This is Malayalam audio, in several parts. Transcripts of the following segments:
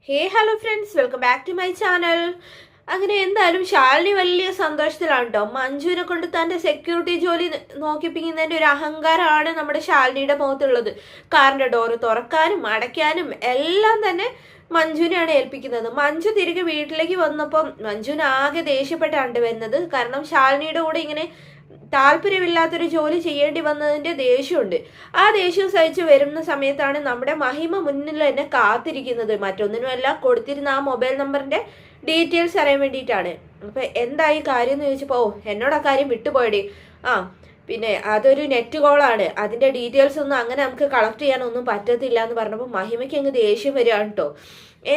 Hey hello friends, welcome back to my channel. അങ്ങനെ എന്തായാലും ശാലിനി വലിയ സന്തോഷത്തിലാണ് കേട്ടോ. മഞ്ജുവിനെ കൊണ്ട് തന്റെ സെക്യൂരിറ്റി ജോലി നോക്കിപ്പിക്കുന്നതിന്റെ ഒരു അഹങ്കാരമാണ് നമ്മുടെ ശാലിനിയുടെ മുഖത്തുള്ളത്. കാറിന്റെ ഡോറ് തുറക്കാനും അടയ്ക്കാനും എല്ലാം തന്നെ മഞ്ജുവിനെയാണ് ഏൽപ്പിക്കുന്നത്. മഞ്ജു തിരികെ വീട്ടിലേക്ക് വന്നപ്പം മഞ്ജുവിന് ആകെ ദേഷ്യപ്പെട്ടാണ് വരുന്നത്. കാരണം ശാലിനിയുടെ കൂടെ ഇങ്ങനെ താല്പര്യമില്ലാത്തൊരു ജോലി ചെയ്യേണ്ടി വന്നതിന്റെ ദേഷ്യമുണ്ട്. ആ ദേഷ്യം സഹിച്ച് വരുന്ന സമയത്താണ് നമ്മുടെ മഹിമ മുന്നിൽ എന്നെ കാത്തിരിക്കുന്നത്. മറ്റൊന്നിനുമല്ല, കൊടുത്തിരുന്ന ആ മൊബൈൽ നമ്പറിന്റെ ഡീറ്റെയിൽസ് അറിയാൻ വേണ്ടിയിട്ടാണ്. അപ്പൊ എന്തായി കാര്യം എന്ന് ചോദിച്ചപ്പോ, എന്നോട് ആ കാര്യം വിട്ടുപോയടേ. ആ പിന്നെ അതൊരു നെറ്റ് കോളാണ്, അതിന്റെ ഡീറ്റെയിൽസ് ഒന്നും അങ്ങനെ നമുക്ക് കളക്ട് ചെയ്യാനൊന്നും പറ്റത്തില്ല എന്ന് പറഞ്ഞപ്പോൾ മഹിമയ്ക്ക് അങ്ങ് ദേഷ്യം വരികയാണ് കേട്ടോ.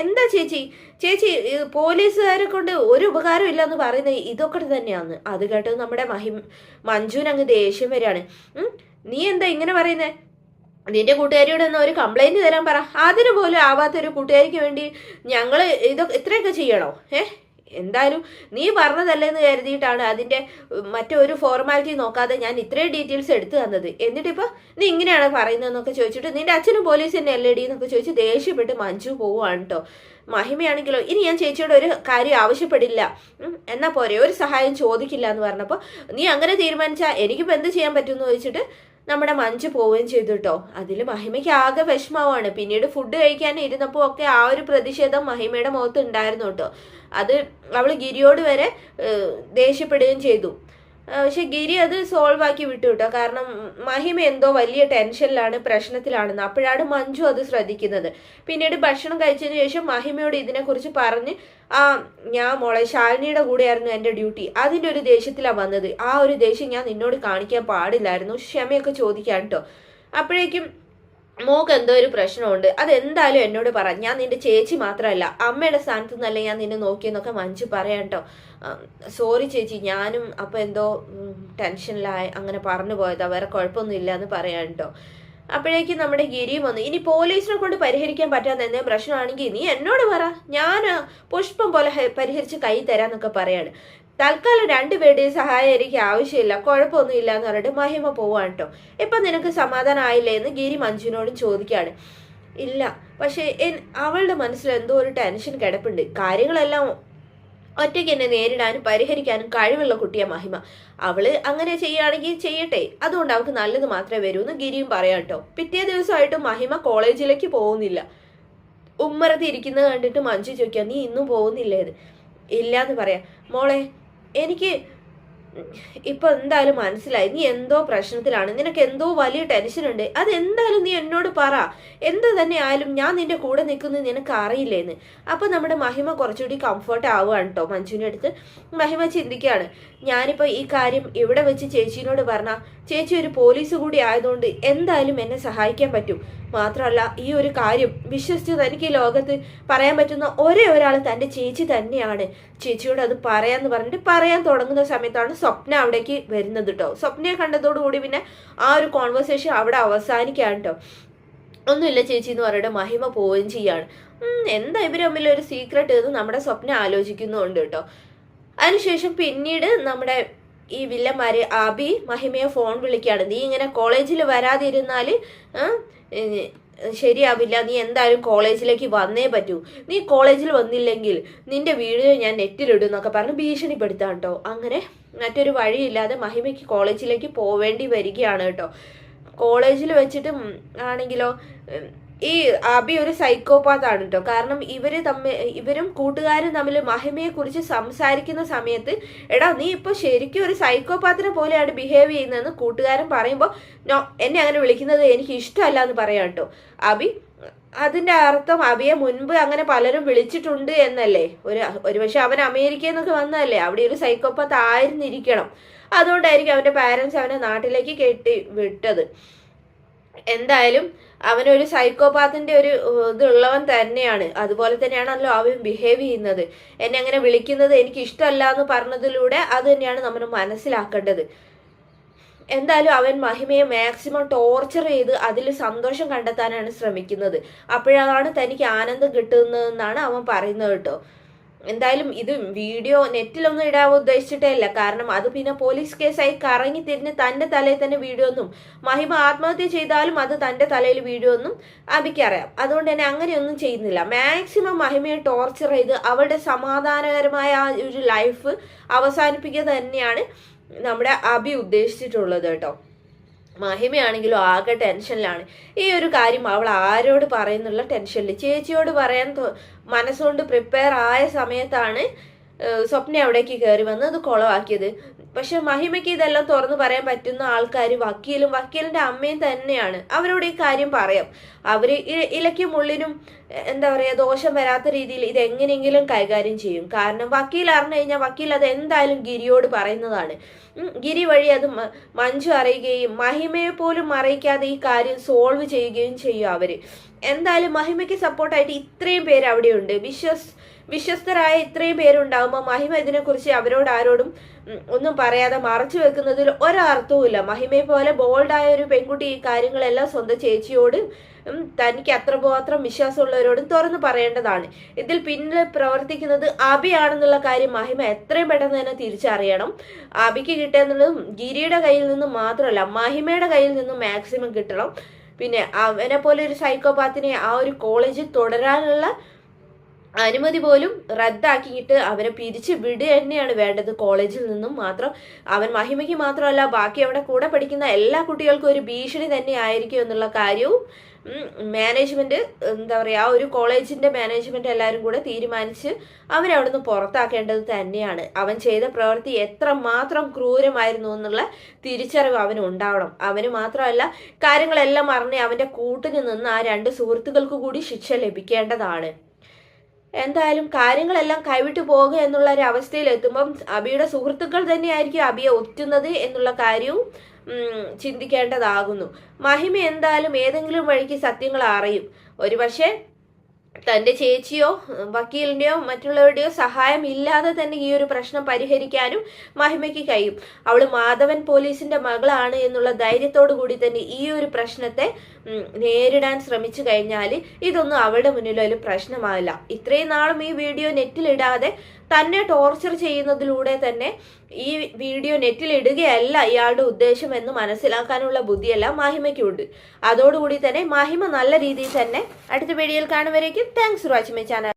എന്താ ചേച്ചി ചേച്ചി പോലീസുകാരെ കൊണ്ട് ഒരു ഉപകാരം ഇല്ലെന്ന് പറയുന്നത് ഇതൊക്കെ തന്നെയാന്ന്. അത് കേട്ടത് നമ്മുടെ മഞ്ജുവിന് അങ്ങ് ദേഷ്യം വരികയാണ്. നീ എന്താ ഇങ്ങനെ പറയുന്നേ? നിന്റെ കൂട്ടുകാരിയോട് എന്നാ ഒരു കംപ്ലൈന്റ് തരാൻ പറ. അതിന് പോലും ആവാത്തൊരു കൂട്ടുകാരിക്ക് വേണ്ടി ഞങ്ങള് ഇതൊക്കെ ഇത്രയൊക്കെ ചെയ്യണോ? എന്തായാലും നീ പറഞ്ഞതല്ലേന്ന് കരുതിയിട്ടാണ് അതിന്റെ മറ്റൊരു ഫോർമാലിറ്റി നോക്കാതെ ഞാൻ ഇത്രയും ഡീറ്റെയിൽസ് എടുത്തു തന്നത്. എന്നിട്ടിപ്പോ നീ ഇങ്ങനെയാണ് പറയുന്നതെന്നൊക്കെ ചോദിച്ചിട്ട് നിന്റെ അച്ഛനും പോലീസ് തന്നെ എല്ലടി എന്നൊക്കെ ചോദിച്ച് ദേഷ്യപ്പെട്ട് മഞ്ജു പോവാണ് കേട്ടോ. മഹിമയാണെങ്കിലോ, ഇനി ഞാൻ ചേച്ചിയോട് ഒരു കാര്യം ആവശ്യപ്പെടില്ല, എന്നാ പോരെ, ഒരു സഹായം ചോദിക്കില്ല എന്ന് പറഞ്ഞപ്പോൾ നീ അങ്ങനെ തീരുമാനിച്ചാൽ എനിക്കിപ്പോൾ എന്ത് ചെയ്യാൻ പറ്റുമെന്ന് ചോദിച്ചിട്ട് നമ്മുടെ മഞ്ജു പോവുകയും ചെയ്തു കേട്ടോ. അതിൽ മഹിമയ്ക്ക് ആകെ വിഷമമാണ്. പിന്നീട് ഫുഡ് കഴിക്കാൻ ഇരുന്നപ്പോൾ ഒക്കെ ആ ഒരു പ്രതിഷേധം മഹിമയുടെ മുഖത്ത് ഉണ്ടായിരുന്നു കേട്ടോ. അത് അവൾ ഗിരിയോട് വരെ ദേഷ്യപ്പെടുകയും ചെയ്തു. പക്ഷെ ഗിരി അത് സോൾവ് ആക്കി വിട്ടു കേട്ടോ. കാരണം മഹിമ എന്തോ വലിയ ടെൻഷനിലാണ്, പ്രശ്നത്തിലാണെന്ന്. അപ്പോഴാണ് മഞ്ജു അത് ശ്രദ്ധിക്കുന്നത്. പിന്നീട് ഭക്ഷണം കഴിച്ചതിന് ശേഷം മഹിമയോട് ഇതിനെക്കുറിച്ച് പറഞ്ഞ്, ഞാൻ മോളെ ശാലിനിയുടെ കൂടെയായിരുന്നു എൻ്റെ ഡ്യൂട്ടി, അതിൻ്റെ ഒരു ദേഷ്യത്തിലാണ് വന്നത്. ആ ഒരു ദേഷ്യം ഞാൻ നിന്നോട് കാണിക്കാൻ പാടില്ലായിരുന്നു, ക്ഷമയൊക്കെ ചോദിക്കാൻ കേട്ടോ. അപ്പോഴേക്കും മോക്ക് എന്തോ ഒരു പ്രശ്നമുണ്ട്, അതെന്തായാലും എന്നോട് പറ. ഞാൻ നിന്റെ ചേച്ചി മാത്രമല്ല, അമ്മയുടെ സ്ഥാനത്ത് നിന്നല്ലേ ഞാൻ നിന്നെ നോക്കിയെന്നൊക്കെ മഞ്ജു പറയാം കേട്ടോ. സോറി ചേച്ചി, ഞാനും അപ്പൊ എന്തോ ടെൻഷനിലായി അങ്ങനെ പറഞ്ഞു പോയതാ, വേറെ കുഴപ്പമൊന്നും ഇല്ല എന്ന് പറയാം കേട്ടോ. അപ്പോഴേക്കും നമ്മുടെ ഗിരിയും വന്നു. ഇനി പോലീസിനെ കൊണ്ട് പരിഹരിക്കാൻ പറ്റാത്ത എന്തെങ്കിലും പ്രശ്നമാണെങ്കിൽ നീ എന്നോട് പറ, ഞാൻ പുഷ്പം പോലെ പരിഹരിച്ച് കൈ തരാന്നൊക്കെ പറയാണ്. തൽക്കാലം രണ്ടുപേരുടെയും സഹായം എനിക്ക് ആവശ്യമില്ല, കുഴപ്പമൊന്നും ഇല്ല എന്ന് പറഞ്ഞിട്ട് മഹിമ പോവാണ് കേട്ടോ. ഇപ്പൊ നിനക്ക് സമാധാനം ആയില്ലേ എന്ന് ഗിരി മഞ്ജുവിനോടും ചോദിക്കാണ്. ഇല്ല, പക്ഷെ അവളുടെ മനസ്സിൽ എന്തോ ഒരു ടെൻഷൻ കിടപ്പുണ്ട്. കാര്യങ്ങളെല്ലാം ഒറ്റയ്ക്ക് എന്നെ നേരിടാനും പരിഹരിക്കാനും കഴിവുള്ള കുട്ടിയാ മഹിമ. അവള് അങ്ങനെ ചെയ്യുകയാണെങ്കിൽ ചെയ്യട്ടെ, അതുകൊണ്ട് അവൾക്ക് നല്ലത് മാത്രമേ വരൂ എന്ന് ഗിരിയും പറയാം കേട്ടോ. പിറ്റേ ദിവസമായിട്ടും മഹിമ കോളേജിലേക്ക് പോകുന്നില്ല. ഉമ്മറത്ത് ഇരിക്കുന്നത് കണ്ടിട്ട് മഞ്ജു ചോദിക്കാം, നീ ഇന്നും പോകുന്നില്ലേത്? ഇല്ലാന്ന് പറയാം. മോളെ, എനിക്ക് ഇപ്പൊ എന്തായാലും മനസ്സിലായി, നീ എന്തോ പ്രശ്നത്തിലാണ്, നിനക്ക് എന്തോ വലിയ ടെൻഷൻ ഉണ്ട്. അത് എന്തായാലും നീ എന്നോട് പറ, എന്ത് തന്നെ ആയാലും ഞാൻ നിന്റെ കൂടെ നിൽക്കുന്നത് നിനക്ക് അറിയില്ലേന്ന്. അപ്പൊ നമ്മുടെ മഹിമ കുറച്ചുകൂടി കംഫർട്ട് ആവുകയാണ് കേട്ടോ. മഞ്ജുവിന്റെ അടുത്ത് മഹിമ ചിന്തിക്കുകയാണ്, ഞാനിപ്പോ ഈ കാര്യം ഇവിടെ വെച്ച് ചേച്ചിനോട് പറഞ്ഞ ചേച്ചി ഒരു പോലീസ് കൂടി ആയതുകൊണ്ട് എന്തായാലും എന്നെ സഹായിക്കാൻ പറ്റും. മാത്രമല്ല ഈ ഒരു കാര്യം വിശ്വസിച്ച് തനിക്ക് ഈ ലോകത്ത് പറയാൻ പറ്റുന്ന ഒരേ ഒരാൾ തൻ്റെ ചേച്ചി തന്നെയാണ്. ചേച്ചിയോട് അത് പറയാന്ന് പറഞ്ഞിട്ട് പറയാൻ തുടങ്ങുന്ന സമയത്താണ് സ്വപ്ന അവിടേക്ക് വരുന്നത് കേട്ടോ. സ്വപ്നയെ കണ്ടതോടുകൂടി പിന്നെ ആ ഒരു കോൺവെർസേഷൻ അവിടെ അവസാനിക്കുകയാണ് കേട്ടോ. ഒന്നുമില്ല ചേച്ചി എന്ന് പറഞ്ഞിട്ട് മഹിമ പോവുകയും ചെയ്യാണ്. എന്താ ഇവർ തമ്മിൽ ഒരു സീക്രട്ട് എന്ന് നമ്മുടെ സ്വപ്ന ആലോചിക്കുന്നുണ്ട് കേട്ടോ. അതിനുശേഷം പിന്നീട് നമ്മുടെ ഈ വില്ലന്മാര് അബി മഹിമയെ ഫോൺ വിളിക്കുകയാണ്. നീ ഇങ്ങനെ കോളേജിൽ വരാതിരുന്നാല് ശരിയാവില്ല, നീ എന്തായാലും കോളേജിലേക്ക് വന്നേ പറ്റൂ, നീ കോളേജിൽ വന്നില്ലെങ്കിൽ നിന്റെ വീഡിയോ ഞാൻ നെറ്റിലിടും എന്നൊക്കെ പറഞ്ഞ് ഭീഷണിപ്പെടുത്താം കേട്ടോ. അങ്ങനെ മറ്റൊരു വഴിയില്ലാതെ മഹിമയ്ക്ക് കോളേജിലേക്ക് പോവേണ്ടി വരികയാണ് കേട്ടോ. കോളേജിൽ വെച്ചിട്ട് ആണെങ്കിലോ ഈ അബി ഒരു സൈക്കോപാത്താണ് കേട്ടോ. കാരണം ഇവരും കൂട്ടുകാരും തമ്മിൽ മഹിമയെ കുറിച്ച് സംസാരിക്കുന്ന സമയത്ത്, എടാ നീ ഇപ്പൊ ശരിക്കും ഒരു സൈക്കോപാത്തിനെ പോലെയാണ് ബിഹേവ് ചെയ്യുന്നതെന്ന് കൂട്ടുകാരൻ പറയുമ്പോൾ എന്നെ അങ്ങനെ വിളിക്കുന്നത് എനിക്ക് ഇഷ്ടമല്ല എന്ന് പറയാം കേട്ടോ അബി. അതിന്റെ അർത്ഥം അബിയെ മുൻപ് അങ്ങനെ പലരും വിളിച്ചിട്ടുണ്ട് എന്നല്ലേ. ഒരുപക്ഷെ അവൻ അമേരിക്കയിൽ നിന്നൊക്കെ വന്നതല്ലേ, അവിടെ ഒരു സൈക്കോപാത്ത് ആയിരുന്നിരിക്കണം. അതുകൊണ്ടായിരിക്കും അവന്റെ പാരന്റ്സ് അവനെ നാട്ടിലേക്ക് കെട്ടി വിട്ടത്. എന്തായാലും അവനൊരു സൈക്കോപാത്തിന്റെ ഒരു ഇതുള്ളവൻ തന്നെയാണ്. അതുപോലെ തന്നെയാണല്ലോ അവൻ ബിഹേവ് ചെയ്യുന്നത്. എന്നെ അങ്ങനെ വിളിക്കുന്നത് എനിക്ക് ഇഷ്ടമല്ല എന്ന് പറഞ്ഞതിലൂടെ അത് തന്നെയാണ് നമ്മൾ മനസ്സിലാക്കേണ്ടത്. എന്തായാലും അവൻ മഹിമയെ മാക്സിമം ടോർച്ചർ ചെയ്ത് അതിൽ സന്തോഷം കണ്ടെത്താനാണ് ശ്രമിക്കുന്നത്. അപ്പോഴാണ് തനിക്ക് ആനന്ദം കിട്ടുന്നതെന്നാണ് അവൻ പറയുന്നത് കേട്ടോ. എന്തായാലും ഇത് വീഡിയോ നെറ്റിലൊന്നും ഇടാൻ ഉദ്ദേശിച്ചിട്ടേ ഇല്ല. കാരണം അത് പിന്നെ പോലീസ് കേസായി കറങ്ങി തിരിഞ്ഞ് തന്റെ തലയിൽ തന്നെ വീഡിയോ ഒന്നും, മഹിമ ആത്മഹത്യ ചെയ്താലും അത് തന്റെ തലയിൽ വീഡിയോ ഒന്നും അബിക്കറിയാം. അതുകൊണ്ട് തന്നെ അങ്ങനെയൊന്നും ചെയ്യുന്നില്ല. മാക്സിമം മഹിമയെ ടോർച്ചർ ചെയ്ത് അവളുടെ സമാധാനകരമായ ആ ഒരു ലൈഫ് അവസാനിപ്പിക്കുക തന്നെയാണ് നമ്മുടെ അബി ഉദ്ദേശിച്ചിട്ടുള്ളത് കേട്ടോ. മഹിമയാണെങ്കിലും ആകെ ടെൻഷനിലാണ്. ഈ ഒരു കാര്യം അവൾ ആരോട് പറയുന്നുള്ള ടെൻഷനിൽ, ചേച്ചിയോട് പറയാൻ മനസ്സുകൊണ്ട് പ്രിപ്പയർ ആയ സമയത്താണ് സ്വപ്ന അവിടേക്ക് കയറി വന്ന് അത് കുളമാക്കിയത്. പക്ഷെ മഹിമയ്ക്ക് ഇതെല്ലാം തുറന്നു പറയാൻ പറ്റുന്ന ആൾക്കാർ വക്കീലിന്റെ അമ്മയും തന്നെയാണ്. അവരോട് ഈ കാര്യം പറയാം. അവര് ഇലയ്ക്കും ഉള്ളിനും എന്താ പറയാ ദോഷം വരാത്ത രീതിയിൽ ഇത് എങ്ങനെയെങ്കിലും കൈകാര്യം ചെയ്യും. കാരണം വക്കീൽ അറിഞ്ഞു കഴിഞ്ഞാൽ വക്കീൽ അത് എന്തായാലും ഗിരിയോട് പറയുന്നതാണ്. ഗിരി വഴി അത് മഞ്ജു അറിയുകയും മഹിമയെ പോലും അറിയിക്കാതെ ഈ കാര്യം സോൾവ് ചെയ്യുകയും ചെയ്യും അവര്. എന്തായാലും മഹിമയ്ക്ക് സപ്പോർട്ടായിട്ട് ഇത്രയും പേര് അവിടെയുണ്ട്. വിശ്വസ്തരായ ഇത്രയും പേരുണ്ടാകുമ്പോൾ മഹിമ ഇതിനെക്കുറിച്ച് അവരോട് ആരോടും ഒന്നും പറയാതെ മറച്ചു വെക്കുന്നതിൽ ഒരർത്ഥവുമില്ല. മഹിമയെ പോലെ ബോൾഡായ ഒരു പെൺകുട്ടി ഈ കാര്യങ്ങളെല്ലാം സ്വന്തം ചേച്ചിയോട് തനിക്ക് അത്രമാത്രം വിശ്വാസമുള്ളവരോടും തുറന്നു പറയേണ്ടതാണ്. ഇതിൽ പിന്നിൽ പ്രവർത്തിക്കുന്നത് അബിയാണെന്നുള്ള കാര്യം മഹിമ എത്രയും പെട്ടെന്ന് തന്നെ തിരിച്ചറിയണം. അബിക്ക് കിട്ടുന്നതും ഗിരിയുടെ കയ്യിൽ നിന്നും മാത്രമല്ല മഹിമയുടെ കയ്യിൽ നിന്നും മാക്സിമം കിട്ടണം. പിന്നെ അവനെ പോലെ ഒരു സൈക്കോപാത്തിനെ ആ ഒരു കോളേജിൽ തുടരാനുള്ള അനുമതി പോലും റദ്ദാക്കിയിട്ട് അവനെ പിരിച്ച് വിടുക തന്നെയാണ് വേണ്ടത് കോളേജിൽ നിന്നും. മാത്രം അവൻ മഹിമയ്ക്ക് മാത്രമല്ല ബാക്കി അവിടെ കൂടെ പഠിക്കുന്ന എല്ലാ കുട്ടികൾക്കും ഒരു ഭീഷണി തന്നെ ആയിരിക്കും എന്നുള്ള കാര്യവും മാനേജ്മെന്റ് എന്താ പറയുക ആ ഒരു കോളേജിന്റെ മാനേജ്മെന്റ് എല്ലാവരും കൂടെ തീരുമാനിച്ച് അവനെ അവിടുന്ന് പുറത്താക്കേണ്ടത് തന്നെയാണ്. അവൻ ചെയ്ത പ്രവൃത്തി എത്രമാത്രം ക്രൂരമായിരുന്നു എന്നുള്ള തിരിച്ചറിവ് അവന് ഉണ്ടാവണം. അവന് മാത്രമല്ല കാര്യങ്ങളെല്ലാം അറിഞ്ഞ് അവന്റെ കൂട്ടിന് നിന്ന് ആ 2 സുഹൃത്തുക്കൾക്ക് കൂടി ശിക്ഷ ലഭിക്കേണ്ടതാണ്. എന്തായാലും കാര്യങ്ങളെല്ലാം കൈവിട്ടു പോകുക എന്നുള്ള ഒരു അവസ്ഥയിൽ എത്തുമ്പം അബിയുടെ സുഹൃത്തുക്കൾ തന്നെയായിരിക്കും അബിയെ ഒറ്റുന്നത് എന്നുള്ള കാര്യവും ചിന്തിക്കേണ്ടതാകുന്നു. മഹിമ എന്തായാലും ഏതെങ്കിലും വഴിക്ക് സത്യങ്ങൾ അറിയും. ഒരുപക്ഷെ തന്റെ ചേച്ചിയോ വക്കീലിന്റെയോ മറ്റുള്ളവരുടെയോ സഹായം ഇല്ലാതെ തന്നെ ഈ ഒരു പ്രശ്നം പരിഹരിക്കാനും മഹിമയ്ക്ക് കഴിയും. അവള് മാധവൻ പോലീസിന്റെ മകളാണ് എന്നുള്ള ധൈര്യത്തോടു കൂടി തന്നെ ഈ ഒരു പ്രശ്നത്തെ നേരിടാൻ ശ്രമിച്ചു കഴിഞ്ഞാൽ ഇതൊന്നും അവളുടെ മുന്നിൽ ഒരു പ്രശ്നമാവില്ല. ഇത്രയും നാളും ഈ വീഡിയോ നെറ്റിലിടാതെ തന്നെ ടോർച്ചർ ചെയ്യുന്നതിലൂടെ തന്നെ ഈ വീഡിയോ നെറ്റിലിടുകയല്ല ഇയാളുടെ ഉദ്ദേശം എന്ന് മനസ്സിലാക്കാനുള്ള ബുദ്ധിയെല്ലാം മഹിമയ്ക്കുണ്ട്. അതോടുകൂടി തന്നെ മഹിമ നല്ല രീതിയിൽ തന്നെ അടുത്ത വീഡിയോയിൽ കാണുവരേക്കും thanks for watching my channel.